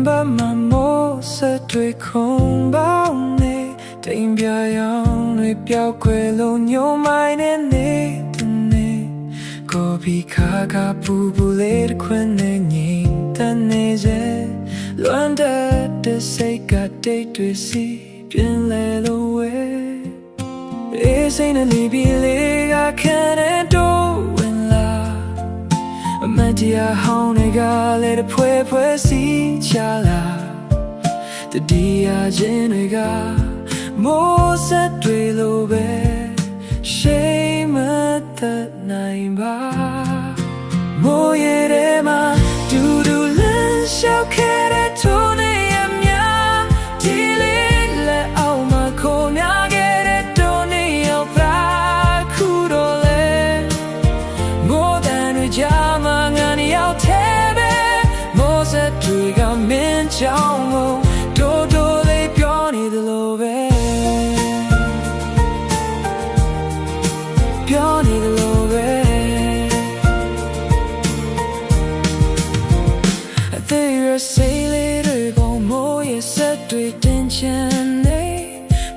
把马莫色对空包内，顶表扬内表归路牛买内内的内，狗皮卡卡布布类的困内你的内在，乱的谁个对对谁变来了喂，一谁能离别离啊看得多。မတရားဟောင်းတွေကလည်းတစ်ဖွဲဖွဲစီချလာတတိယချင်းတွေကမိုးဆက်တွေလိုပဲရှိမသက်နိုင်ပါမိုးရဲထဲမှာဒူဒူလန်းလျှောက်ခဲ့တဲ့ထိုးနေရများဒီလေးလက်အောက်မှာခိုးများခဲ့တဲ့တိုးနေရောက်ပါခုတော့လေမိုးတန်တွေကြားမှာမင်းကြောင့်မို့တိုးတိုးလေးပြောနေသလိုပဲပြောနေသလိုပဲအသေးရစိတ်လေးတွေပေါ်မိုးရဲ့ဆက်တွေတင်ချင်နေ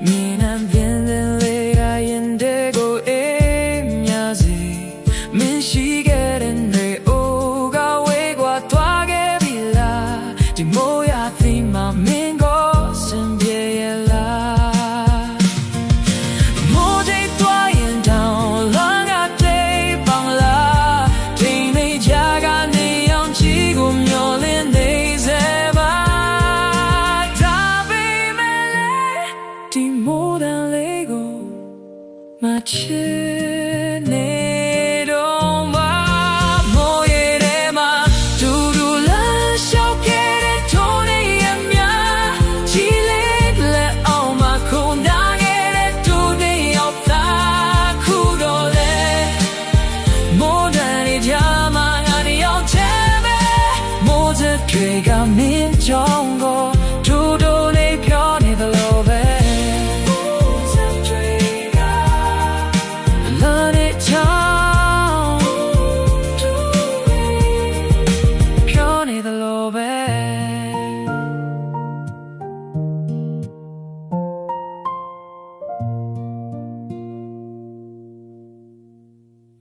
မြင်နှံပြင်းစင်လေးကရင်တဲ့ကိုအေးများစီမင်းရှိခဲ့တဲ့နေအိုးကဝေးကွာသွားခဲ့ပြီလားဒီမိုးမင်းကိုစံပြေရလားမိုးတိတ်သွားရင်တောင်လမ်းကတိတ်ပေါင်လားထိန်နေကြကနေအောင်ချီကိုမျောလင်းနေစေပါဒါပေမဲ့ဒီမိုးတန်လေးကိုမချစ်